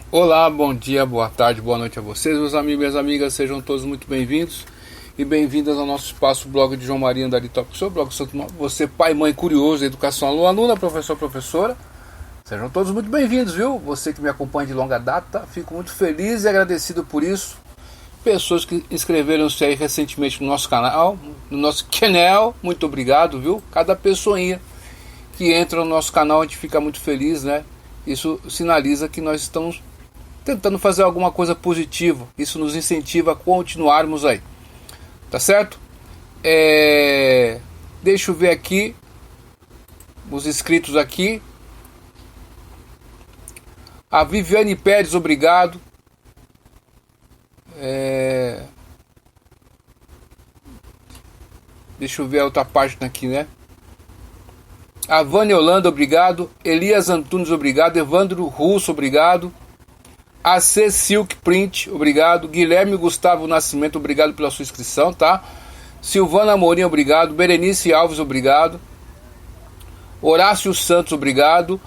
Olá, bom dia, boa tarde, boa noite a vocês, meus amigos e minhas amigas, sejam todos muito bem-vindos e bem-vindas ao nosso espaço blog de João Maria Andari Top Show, blog Santo Nome. Você, pai, mãe, curioso, educação, aluno, aluna, professor, professora, sejam todos muito bem-vindos, viu? Você que me acompanha de longa data, fico muito feliz e agradecido por isso. Pessoas que inscreveram-se aí recentemente no nosso canal, muito obrigado, viu? Cada pessoinha que entra no nosso canal, a gente fica muito feliz, né? Isso sinaliza que nós estamos tentando fazer alguma coisa positiva. Isso nos incentiva a continuarmos aí. Tá certo? Deixa eu ver aqui os inscritos aqui. A Viviane Pérez, obrigado. Deixa eu ver a outra página aqui, né? A Vânia Holanda, obrigado. Elias Antunes, obrigado. Evandro Russo, obrigado. AC Silk Print, obrigado. Guilherme Gustavo Nascimento, obrigado pela sua inscrição, tá? Silvana Amorim, obrigado. Berenice Alves, obrigado. Horácio Santos, obrigado.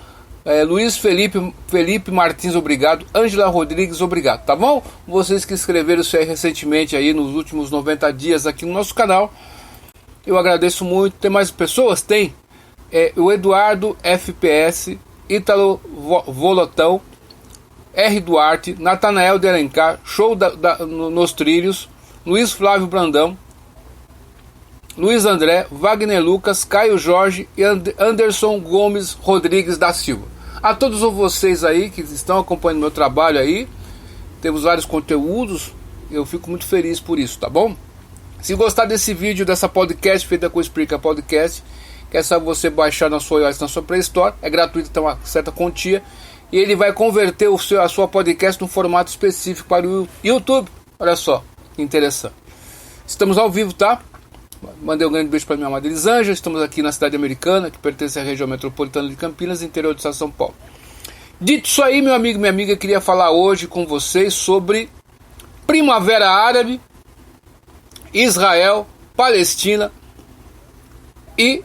Luiz Felipe Martins, obrigado. Ângela Rodrigues, obrigado, tá bom? Vocês que inscreveram-se aí recentemente aí nos últimos 90 dias aqui no nosso canal, eu agradeço muito. Tem mais pessoas? Tem. O Eduardo FPS, Ítalo Volotão, R. Duarte, Natanael de Alencar, Show nos Trilhos, Luiz Flávio Brandão, Luiz André, Wagner Lucas, Caio Jorge e Anderson Gomes Rodrigues da Silva. A todos vocês aí que estão acompanhando meu trabalho aí, temos vários conteúdos, eu fico muito feliz por isso, tá bom? Se gostar desse vídeo, dessa podcast feita com o Explica Podcast, que é só você baixar na sua iOS, na sua Play Store, é gratuito, tem uma certa quantia, e ele vai converter a sua podcast num formato específico para o YouTube. Olha só, que interessante. Estamos ao vivo, tá? Mandei um grande beijo para minha amada Elisângela. Estamos aqui na cidade americana, que pertence à região metropolitana de Campinas, interior do estado de São Paulo. Dito isso aí, meu amigo e minha amiga, eu queria falar hoje com vocês sobre Primavera Árabe, Israel, Palestina e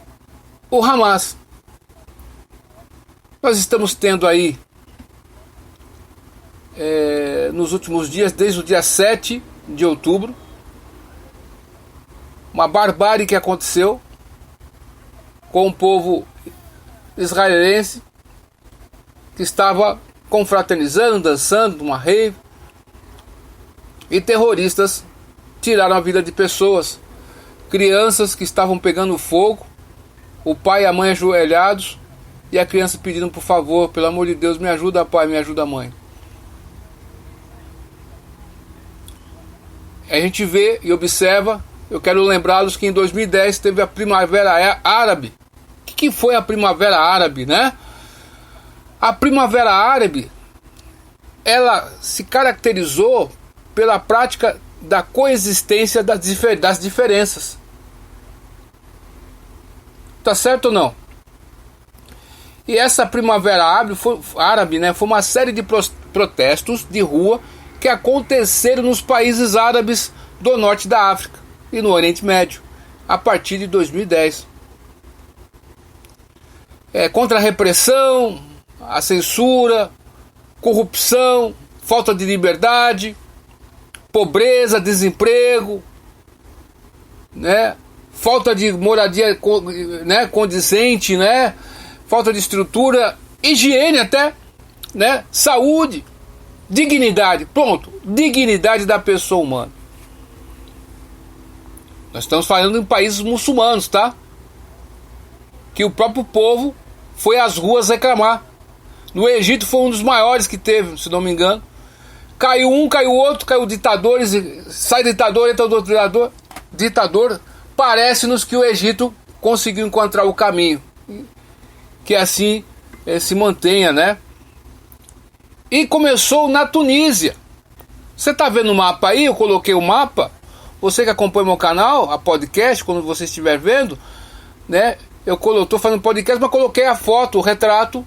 o Hamas. Nós estamos tendo aí nos últimos dias, desde o dia 7 de outubro, uma barbárie que aconteceu com o povo israelense que estava confraternizando, dançando numa rave, e terroristas tiraram a vida de pessoas, crianças que estavam pegando fogo, o pai e a mãe ajoelhados e a criança pedindo por favor, pelo amor de Deus, me ajuda pai, me ajuda mãe. A gente vê e observa. Eu quero lembrá-los que em 2010 teve a Primavera Árabe. O que foi a Primavera Árabe, né? A Primavera Árabe, ela se caracterizou pela prática da coexistência das diferenças. Tá certo ou não? E essa Primavera Árabe, né, foi uma série de protestos de rua que aconteceram nos países árabes do norte da África e no Oriente Médio, a partir de 2010. Contra a repressão, a censura, corrupção, falta de liberdade, pobreza, desemprego, né? Falta de moradia, né, condizente, né? Falta de estrutura, higiene até, né? Saúde, dignidade, pronto, dignidade da pessoa humana. Nós estamos falando em países muçulmanos, tá? Que o próprio povo foi às ruas reclamar. No Egito foi um dos maiores que teve, se não me engano. Caiu um, caiu outro, caiu ditadores, sai ditador, entra outro ditador. Parece-nos que o Egito conseguiu encontrar o caminho. Que assim se mantenha, né? E começou na Tunísia. Você tá vendo o mapa aí? Eu coloquei o mapa. Você que acompanha meu canal, a podcast, quando você estiver vendo, né? Eu tô fazendo podcast, mas coloquei a foto, o retrato,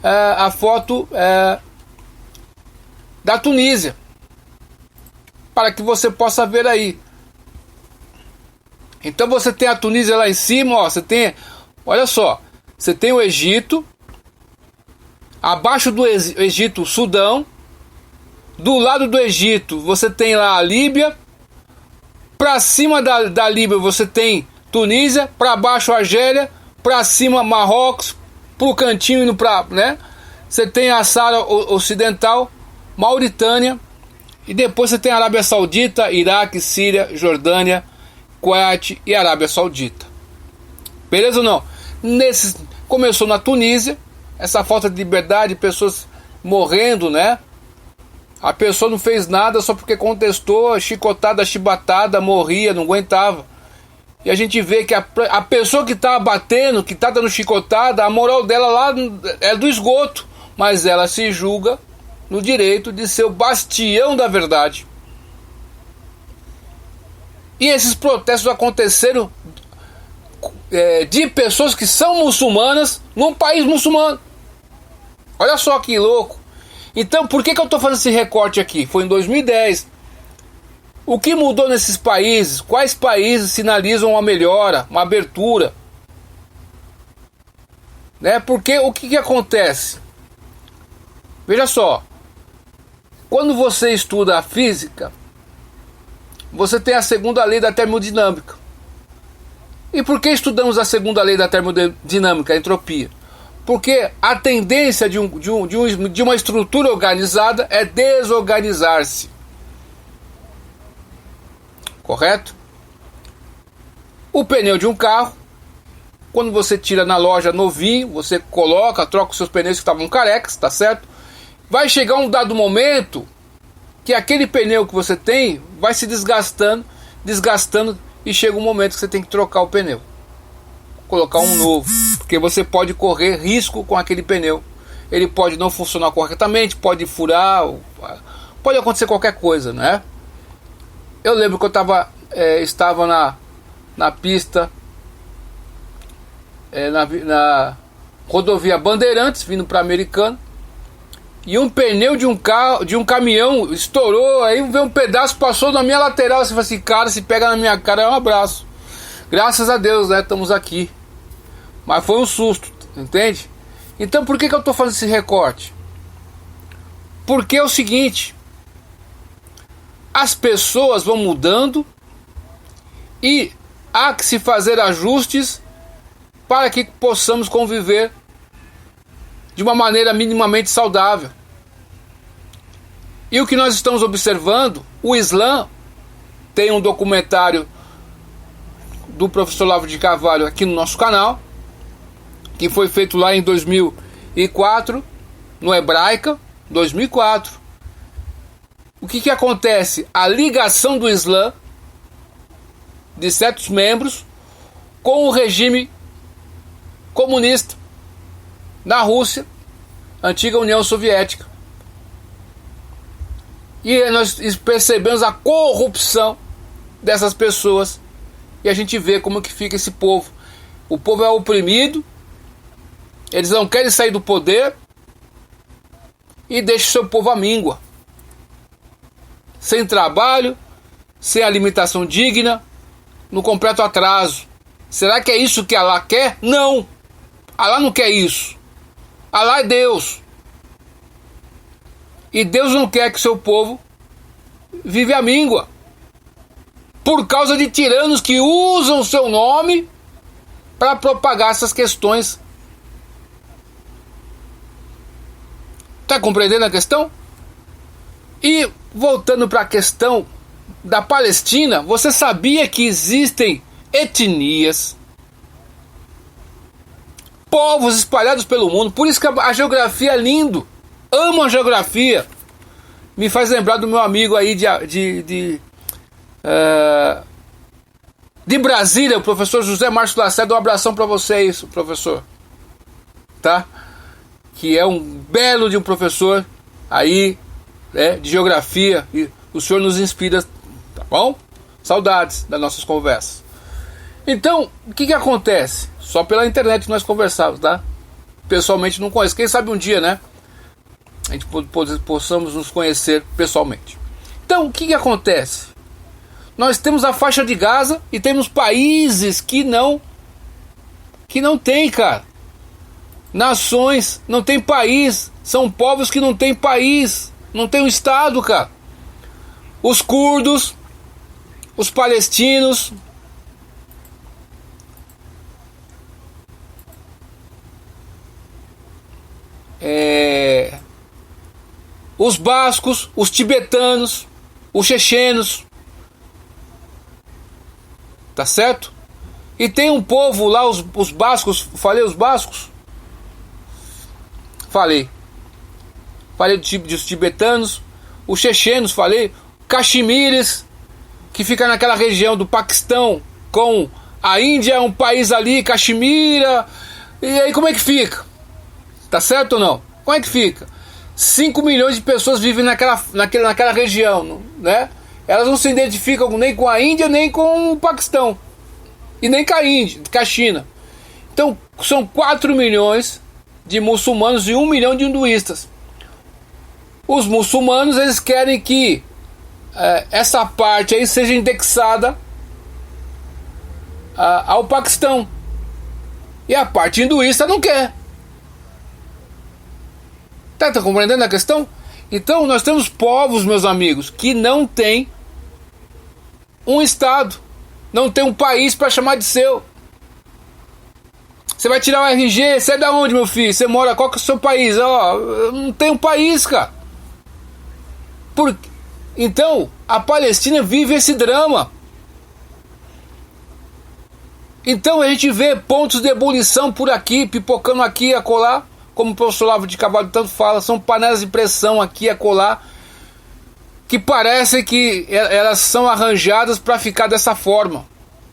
a foto da Tunísia, para que você possa ver aí. Então você tem a Tunísia lá em cima, ó, você tem, olha só, você tem o Egito, abaixo do Egito, o Sudão, do lado do Egito você tem lá a Líbia, para cima da Líbia você tem Tunísia, para baixo Argélia, para cima Marrocos, pro cantinho indo para, né? Você tem a Saara Ocidental, Mauritânia, e depois você tem a Arábia Saudita, Iraque, Síria, Jordânia, Kuwait e Arábia Saudita. Beleza ou não? Começou na Tunísia, essa falta de liberdade, pessoas morrendo, né? A pessoa não fez nada só porque contestou, chicotada, chibatada, morria, não aguentava. E a gente vê que a pessoa que está batendo, que está dando chicotada, a moral dela lá é do esgoto, mas ela se julga no direito de ser o bastião da verdade. E esses protestos aconteceram de pessoas que são muçulmanas num país muçulmano. Olha só que louco. Então, por que eu estou fazendo esse recorte aqui? Foi em 2010. O que mudou nesses países? Quais países sinalizam uma melhora, uma abertura? Né? Porque o que acontece? Veja só. Quando você estuda a física, você tem a segunda lei da termodinâmica. E por que estudamos a segunda lei da termodinâmica, a entropia? Porque a tendência de uma estrutura organizada é desorganizar-se. Correto? O pneu de um carro, quando você tira na loja novinho, você coloca, troca os seus pneus que estavam carecas, tá certo? Vai chegar um dado momento que aquele pneu que você tem vai se desgastando, e chega um momento que você tem que trocar o pneu. Colocar um novo, porque você pode correr risco com aquele pneu. Ele pode não funcionar corretamente, pode furar, pode acontecer qualquer coisa, né? Eu lembro que eu estava na pista, na rodovia Bandeirantes, vindo para Americana, e um pneu de um caminhão estourou, aí veio um pedaço, passou na minha lateral. Você fala assim, cara, se pega na minha cara é um abraço. Graças a Deus, né, estamos aqui. Mas foi um susto, entende? Então por que eu estou fazendo esse recorte? Porque é o seguinte: as pessoas vão mudando e há que se fazer ajustes para que possamos conviver de uma maneira minimamente saudável. E o que nós estamos observando, o Islã, tem um documentário do professor Olavo de Carvalho aqui no nosso canal, que foi feito lá em 2004, no Hebraica, 2004. O que acontece? A ligação do Islã, de certos membros, com o regime comunista na Rússia, antiga União Soviética. E nós percebemos a corrupção dessas pessoas, e a gente vê como que fica esse povo. O povo é oprimido, eles não querem sair do poder e deixam o seu povo à míngua, sem trabalho, sem alimentação digna, no completo atraso. Será que é isso que Alá quer? Não! Alá não quer isso. Alá é Deus. E Deus não quer que seu povo vive à míngua, por causa de tiranos que usam o seu nome para propagar essas questões. Está compreendendo a questão? E voltando para a questão da Palestina, você sabia que existem etnias, povos espalhados pelo mundo? Por isso que a geografia é lindo. Amo a geografia. Me faz lembrar do meu amigo aí de Brasília, o professor José Márcio Lacerda. Um abração para você, isso, professor. Tá? Que é um belo de um professor aí, de geografia. E o senhor nos inspira, tá bom? Saudades das nossas conversas. Então, o que acontece? Só pela internet nós conversamos, tá? Pessoalmente não conheço. Quem sabe um dia, né? A gente possamos nos conhecer pessoalmente. Então, o que acontece? Nós temos a faixa de Gaza e temos países que não tem, cara. Nações, não tem país. São povos que não têm país. Não tem um Estado, cara. Os curdos, os palestinos, os bascos, os tibetanos, os chechenos, tá certo? E tem um povo lá, os bascos, falei os bascos? Falei dos tibetanos, os chechenos, falei, caxemires, que fica naquela região do Paquistão, com a Índia, um país ali, Caxemira, e aí como é que fica? Tá certo ou não? Como é que fica? 5 milhões de pessoas vivem naquela região, né? Elas não se identificam nem com a Índia, nem com o Paquistão, e nem com a China. Então, são 4 milhões de muçulmanos e 1 milhão de hinduístas. Os muçulmanos, eles querem que essa parte aí seja indexada ao Paquistão. E a parte hinduísta não quer. Tá compreendendo a questão? Então nós temos povos, meus amigos, que não tem um Estado, não tem um país para chamar de seu. Você vai tirar o RG, você é da onde, meu filho? Você mora, qual que é o seu país? Não tem um país, cara. Então, a Palestina vive esse drama. Então a gente vê pontos de ebulição por aqui, pipocando aqui e acolá, como o professor Olavo de Carvalho tanto fala, são panelas de pressão aqui e acolá, que parece que elas são arranjadas para ficar dessa forma.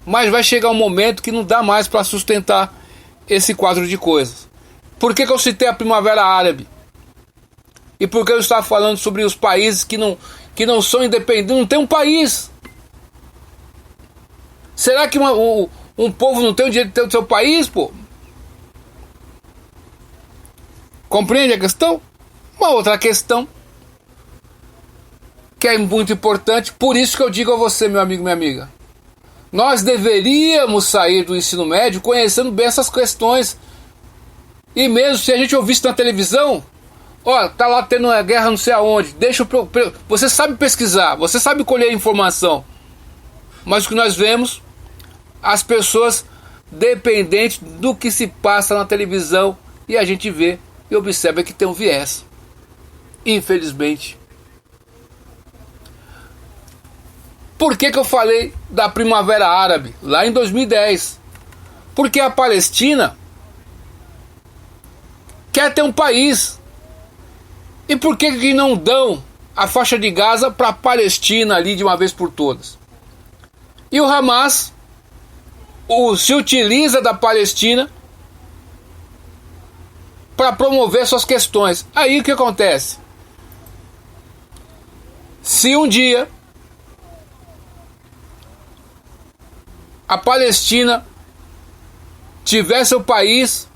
Mas vai chegar um momento que não dá mais para sustentar esse quadro de coisas. Por que eu citei a Primavera Árabe? E por que eu estava falando sobre os países que não são independentes? Não tem um país. Será que um povo não tem o direito de ter o seu país, pô? Compreende a questão? Uma outra questão que é muito importante, por isso que eu digo a você, meu amigo, minha amiga, nós deveríamos sair do ensino médio conhecendo bem essas questões. E mesmo se a gente ouvisse na televisão, ó, tá lá tendo uma guerra não sei aonde, você sabe pesquisar, você sabe colher informação, mas o que nós vemos, as pessoas dependentes do que se passa na televisão, e a gente vê e observa que tem um viés, infelizmente. Por que eu falei da Primavera Árabe lá em 2010? Porque a Palestina quer ter um país. E por que não dão a faixa de Gaza para a Palestina ali de uma vez por todas? E o Hamas se utiliza da Palestina para promover suas questões. Aí o que acontece? Se um dia a Palestina tiver seu país,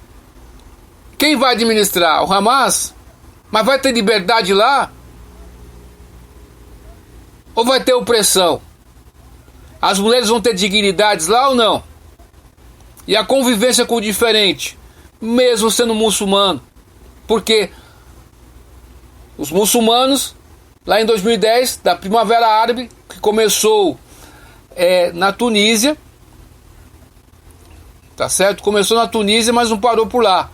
quem vai administrar? O Hamas? Mas vai ter liberdade lá? Ou vai ter opressão? As mulheres vão ter dignidades lá ou não? E a convivência com o diferente, mesmo sendo muçulmano? Porque os muçulmanos, lá em 2010, da Primavera Árabe, que começou na Tunísia, tá certo? Começou na Tunísia, mas não parou por lá.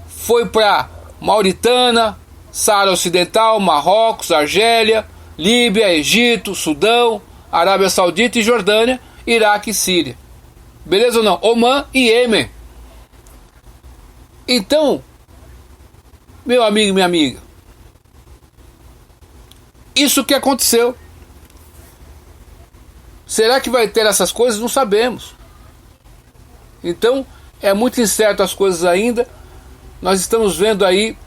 Foi para Mauritânia, Saara Ocidental, Marrocos, Argélia, Líbia, Egito, Sudão, Arábia Saudita e Jordânia, Iraque e Síria. Beleza ou não? Omã e Iêmen. Então, meu amigo e minha amiga, isso que aconteceu. Será que vai ter essas coisas? Não sabemos. Então, é muito incerto as coisas ainda. Nós estamos vendo aí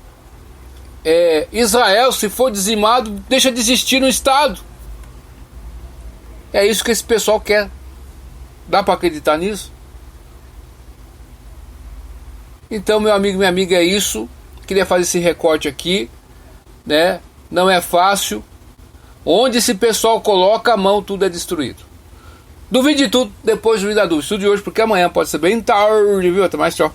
Israel, se for dizimado, deixa de existir no Estado. É isso que esse pessoal quer. Dá para acreditar nisso? Então, meu amigo e minha amiga, é isso. Queria fazer esse recorte aqui, né? Não é fácil. Onde esse pessoal coloca a mão, tudo é destruído. Duvide de tudo, depois duvide da dúvida. Estude hoje, porque amanhã pode ser bem tarde, viu? Até mais, tchau.